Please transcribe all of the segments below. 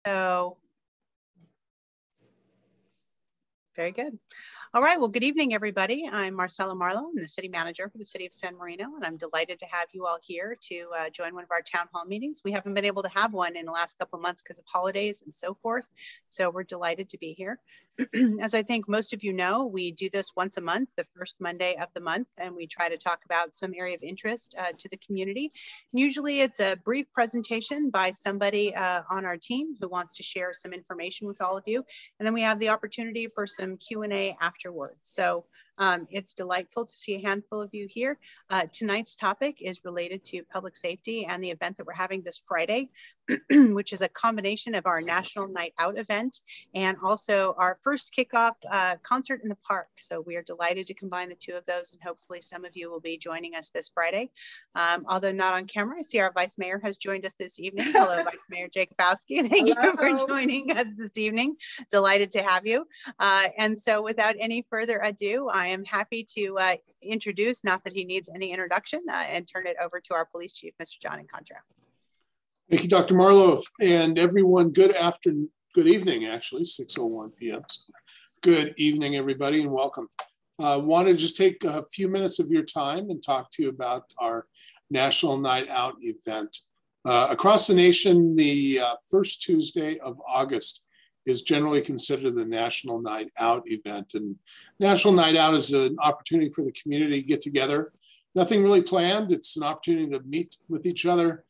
So, very good. All right, well, good evening, everybody. I'm Marcella Marlowe. I'm the city manager for the city of San Marino, and I'm delighted to have you all here to join one of our town hall meetings. We haven't been able to have one in the last couple of months because of holidays and so forth, so we're delighted to be here. As I think most of you know, we do this once a month, the first Monday of the month, and we try to talk about some area of interest to the community. Usually it's a brief presentation by somebody on our team who wants to share some information with all of you, and then we have the opportunity for some Q&A afterwards. So it's delightful to see a handful of you here. Tonight's topic is related to public safety and the event that we're having this Friday, which is a combination of our National Night Out event and also our first kickoff concert in the park. So we are delighted to combine the two of those, and hopefully some of you will be joining us this Friday. Although not on camera, I see our Vice Mayor has joined us this evening. Hello, Vice Mayor Jacobowski. Thank you for joining us this evening. Delighted to have you. And so without any further ado, I am happy to introduce, not that he needs any introduction, and turn it over to our Police Chief, Mr. John Encontra. Thank you, Dr. Marlowe, and everyone. Good evening, actually, 6:01 p.m. So good evening, everybody, and welcome. I want to just take a few minutes of your time and talk to you about our National Night Out event. Across the nation, the first Tuesday of August is generally considered the National Night Out event. And National Night Out is an opportunity for the community to get together. Nothing really planned. It's an opportunity to meet with each other,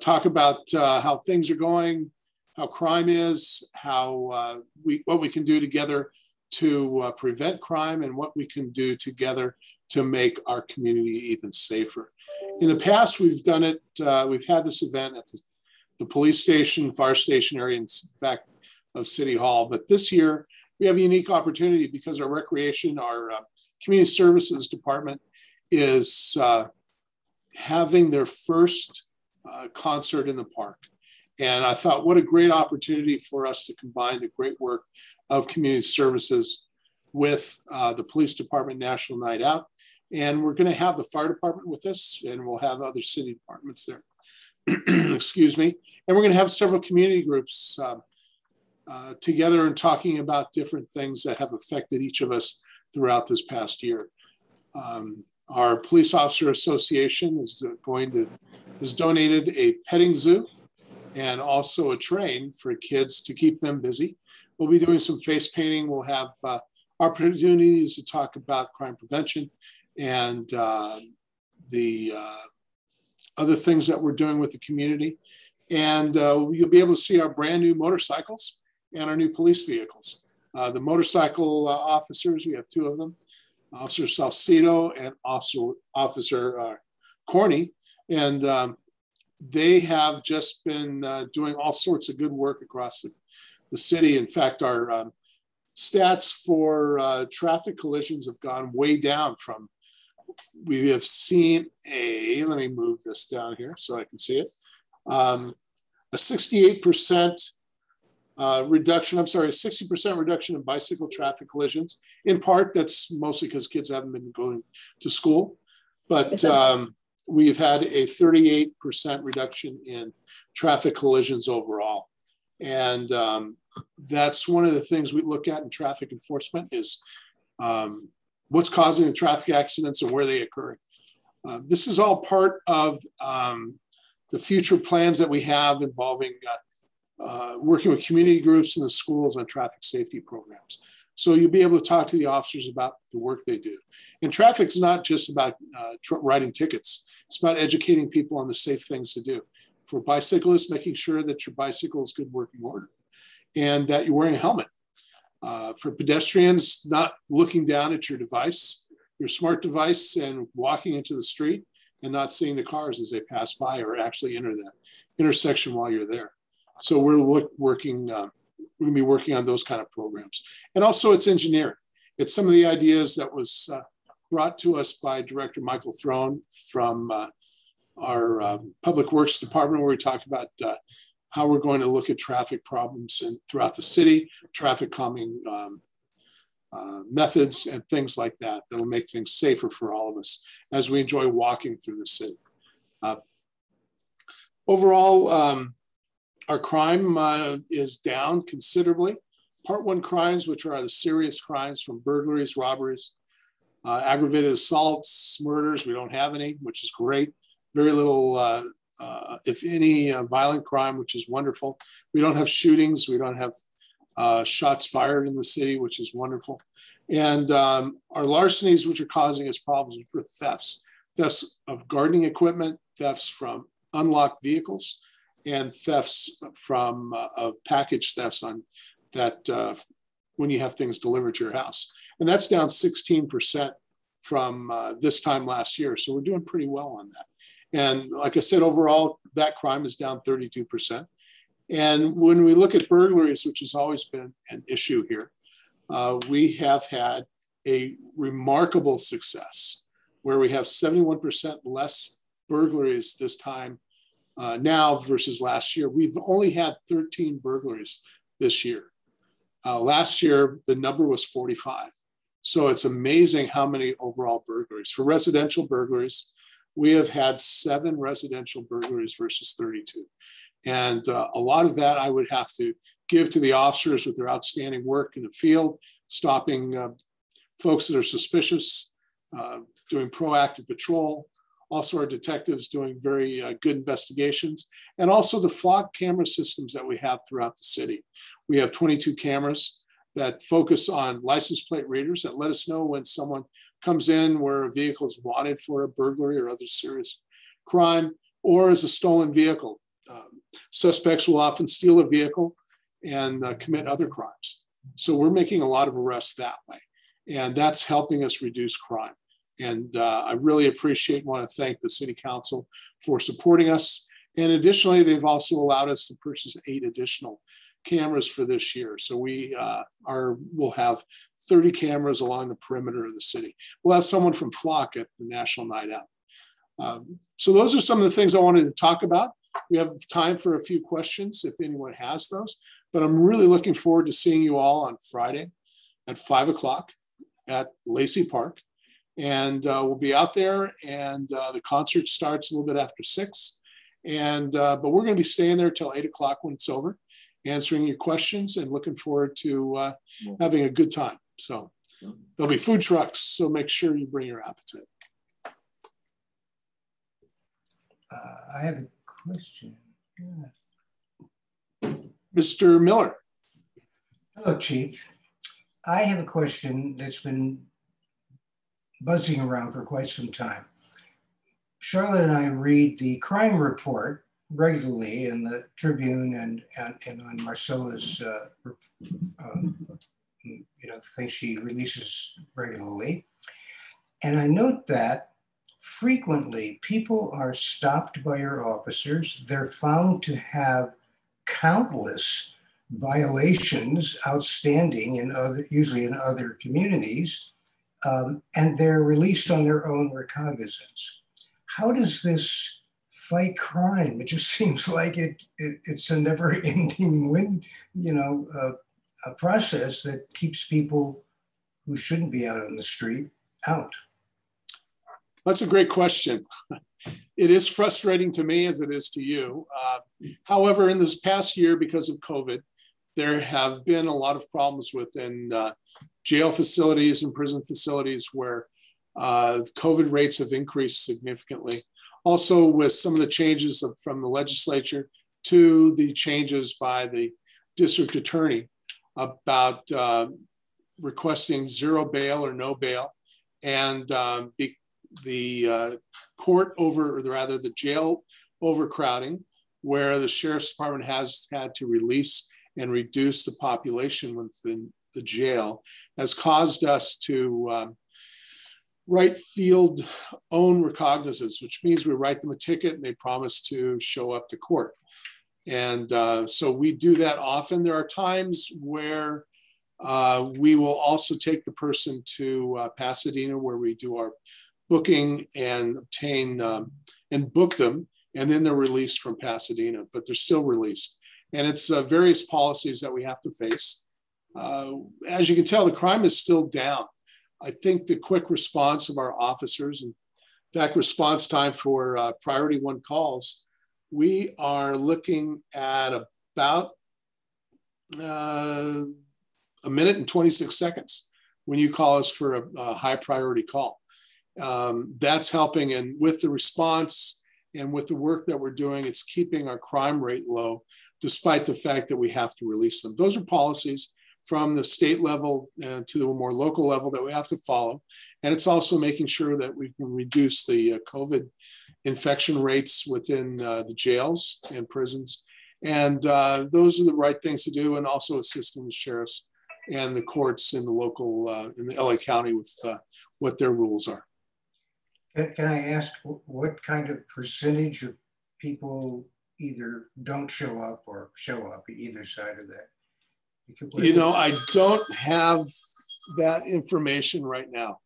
talk about how things are going, how crime is, how what we can do together to prevent crime, and what we can do together to make our community even safer. In the past, we've done it, we've had this event at the police station, fire station area, and back of City Hall. But this year, we have a unique opportunity because our recreation, our community services department is having their first concert in the park. And I thought, what a great opportunity for us to combine the great work of community services with the police department National Night Out. And we're going to have the fire department with us, and we'll have other city departments there. Excuse me. And we're going to have several community groups together and talking about different things that have affected each of us throughout this past year. Our Police Officer Association has donated a petting zoo and also a train for kids to keep them busy. We'll be doing some face painting. We'll have opportunities to talk about crime prevention and the other things that we're doing with the community. And you'll be able to see our brand new motorcycles and our new police vehicles. The motorcycle officers, we have two of them, Officer Salcido and also Officer Corney. And they have just been doing all sorts of good work across the city. In fact, our stats for traffic collisions have gone way down from, we have seen let me move this down here so I can see it, a 68% reduction, I'm sorry, a 60% reduction in bicycle traffic collisions. In part, that's mostly because kids haven't been going to school, but we've had a 38% reduction in traffic collisions overall. And that's one of the things we look at in traffic enforcement is what's causing the traffic accidents and where they occur. This is all part of the future plans that we have involving working with community groups in the schools on traffic safety programs. So you'll be able to talk to the officers about the work they do. And traffic's not just about writing tickets. It's about educating people on the safe things to do. For bicyclists, making sure that your bicycle is good working order and that you're wearing a helmet. For pedestrians, not looking down at your device, your smart device, and walking into the street and not seeing the cars as they pass by or actually enter that intersection while you're there. So we're working, we're going to be working on those kind of programs. And also it's engineering. It's some of the ideas that was brought to us by Director Michael Throne from our Public Works Department, where we talked about how we're going to look at traffic problems throughout the city, traffic calming methods and things like that that'll make things safer for all of us as we enjoy walking through the city. Overall, Our crime is down considerably. Part 1 crimes, which are the serious crimes from burglaries, robberies, aggravated assaults, murders, we don't have any, which is great. Very little, if any, violent crime, which is wonderful. We don't have shootings. We don't have shots fired in the city, which is wonderful. And our larcenies, which are causing us problems, for thefts of gardening equipment, thefts from unlocked vehicles, and thefts from package thefts on that when you have things delivered to your house. And that's down 16% from this time last year. So we're doing pretty well on that. And like I said, overall, that crime is down 32%. And when we look at burglaries, which has always been an issue here, we have had a remarkable success where we have 71% less burglaries this time now versus last year. We've only had 13 burglaries this year. Last year, the number was 45. So it's amazing how many overall burglaries. For residential burglaries, we have had 7 residential burglaries versus 32. And a lot of that I would have to give to the officers with their outstanding work in the field, stopping folks that are suspicious, doing proactive patrol. Also our detectives doing very good investigations, and also the flock camera systems that we have throughout the city. We have 22 cameras that focus on license plate readers that let us know when someone comes in where a vehicle is wanted for a burglary or other serious crime, or as a stolen vehicle. Suspects will often steal a vehicle and commit other crimes. So we're making a lot of arrests that way, and that's helping us reduce crime. And I really appreciate and want to thank the City Council for supporting us. And additionally, they've also allowed us to purchase 8 additional cameras for this year. So we'll have 30 cameras along the perimeter of the city. We'll have someone from Flock at the National Night Out. So those are some of the things I wanted to talk about. We have time for a few questions if anyone has those, but I'm really looking forward to seeing you all on Friday at 5 o'clock at Lacey Park. And we'll be out there, and the concert starts a little bit after 6. And but we're going to be staying there till 8 o'clock when it's over, answering your questions, and looking forward to having a good time. So there'll be food trucks, so make sure you bring your appetite. I have a question. Yeah. Mr. Miller. Hello, Chief. I have a question that's been buzzing around for quite some time. Charlotte and I read the crime report regularly in the Tribune and on Marcella's, things she releases regularly. And I note that frequently people are stopped by your officers. They're found to have countless violations outstanding usually in other communities. And they're released on their own recognizance. How does this fight crime? It just seems like it's a never-ending a process that keeps people who shouldn't be out on the street out. That's a great question. It is frustrating to me as it is to you. However, in this past year, because of COVID, there have been a lot of problems within jail facilities and prison facilities where COVID rates have increased significantly. Also with some of the changes from the legislature to the changes by the district attorney about requesting zero bail or no bail, and the the jail overcrowding, where the Sheriff's Department has had to release and reduce the population within the jail, has caused us to write field own recognizance, which means we write them a ticket and they promise to show up to court. And so we do that often. There are times where we will also take the person to Pasadena, where we do our booking and obtain and book them, and then they're released from Pasadena, but they're still released. And it's various policies that we have to face. As you can tell, the crime is still down. I think the quick response of our officers, in fact, response time for priority 1 calls, we are looking at about a minute and 26 seconds when you call us for a high priority call. That's helping, and with the response and with the work that we're doing, it's keeping our crime rate low, despite the fact that we have to release them. Those are policies from the state level to the more local level that we have to follow. And it's also making sure that we can reduce the COVID infection rates within the jails and prisons. And those are the right things to do, and also assisting the sheriffs and the courts in the local, in the LA County with what their rules are. Can I ask what kind of percentage of people either don't show up or show up, either side of that? You know, I don't have that information right now.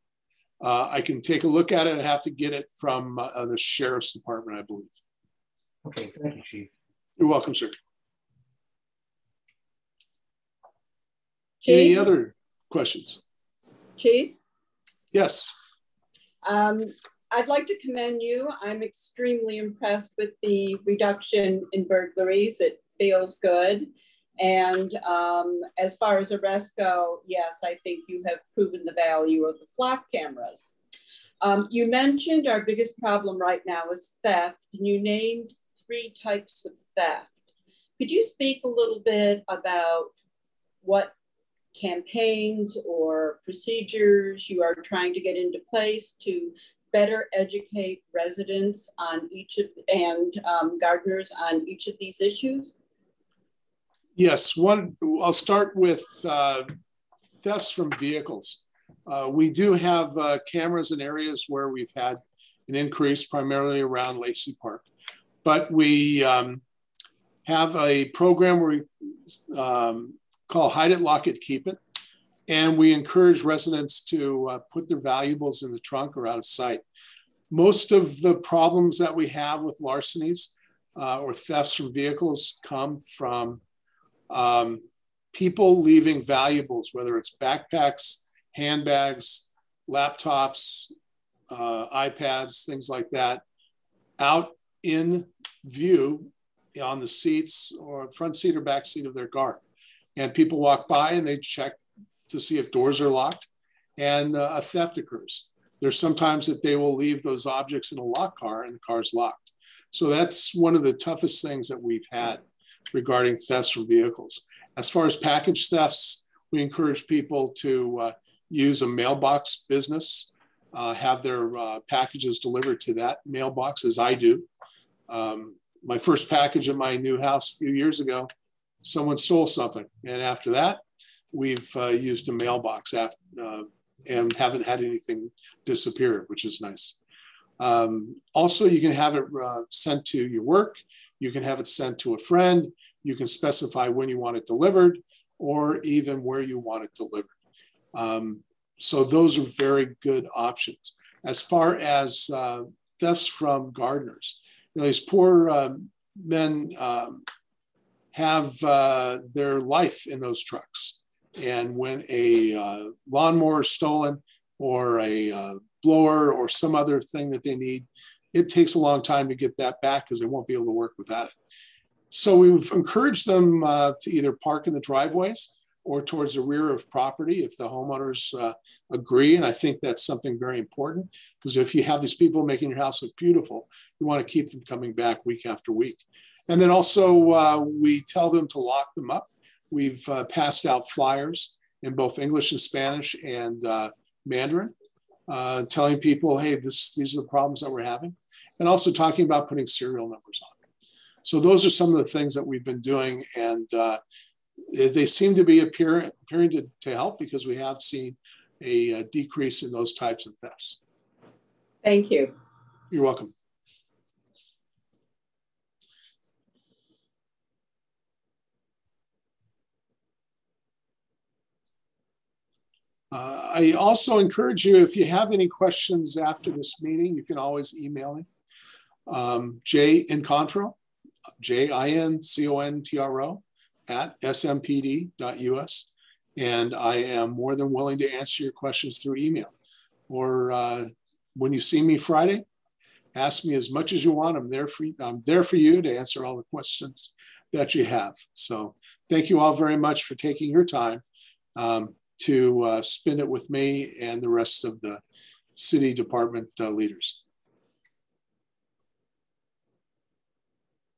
I can take a look at it. I have to get it from the Sheriff's Department, I believe. Okay, thank you, Chief. You're welcome, sir. Chief? Any other questions? Chief? Yes. I'd like to commend you. I'm extremely impressed with the reduction in burglaries. It feels good. And as far as arrests go, yes, I think you have proven the value of the flock cameras. You mentioned our biggest problem right now is theft, and you named 3 types of theft. Could you speak a little bit about what campaigns or procedures you are trying to get into place to better educate residents on each of, and gardeners on each of these issues? Yes, I'll start with thefts from vehicles. We do have cameras in areas where we've had an increase, primarily around Lacey Park. But we have a program where we call Hide It, Lock It, Keep It. And we encourage residents to put their valuables in the trunk or out of sight. Most of the problems that we have with larcenies or thefts from vehicles come from people leaving valuables, whether it's backpacks, handbags, laptops, iPads, things like that, out in view on the seats or front seat or back seat of their car. And people walk by and they check to see if doors are locked, and a theft occurs. There's sometimes that they will leave those objects in a locked car and the car's locked. So that's one of the toughest things that we've had regarding thefts from vehicles. As far as package thefts, we encourage people to use a mailbox business, have their packages delivered to that mailbox, as I do. My first package at my new house a few years ago, someone stole something. And after that, we've used a mailbox and haven't had anything disappear, which is nice. Also, you can have it sent to your work. You can have it sent to a friend. You can specify when you want it delivered or even where you want it delivered. So those are very good options. As far as thefts from gardeners, you know, these poor men have their life in those trucks. And when a lawnmower is stolen or a blower or some other thing that they need, it takes a long time to get that back because they won't be able to work without it. So we've encouraged them to either park in the driveways or towards the rear of property if the homeowners agree. And I think that's something very important, because if you have these people making your house look beautiful, you want to keep them coming back week after week. And then also we tell them to lock them up. We've passed out flyers in both English and Spanish and Mandarin, telling people, hey, these are the problems that we're having, and also talking about putting serial numbers on. So those are some of the things that we've been doing, and they seem to be appearing to help, because we have seen a decrease in those types of thefts. Thank you. You're welcome. I also encourage you, if you have any questions after this meeting, you can always email me. jincontro, JINCONTRO @smpd.us. And I am more than willing to answer your questions through email. Or when you see me Friday, Ask me as much as you want. I'm there for you to answer all the questions that you have. So thank you all very much for taking your time to spend it with me and the rest of the city department leaders.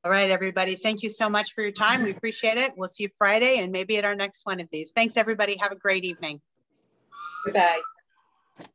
All right, everybody. Thank you so much for your time. We appreciate it. We'll see you Friday and maybe at our next one of these. Thanks, everybody. Have a great evening. Goodbye.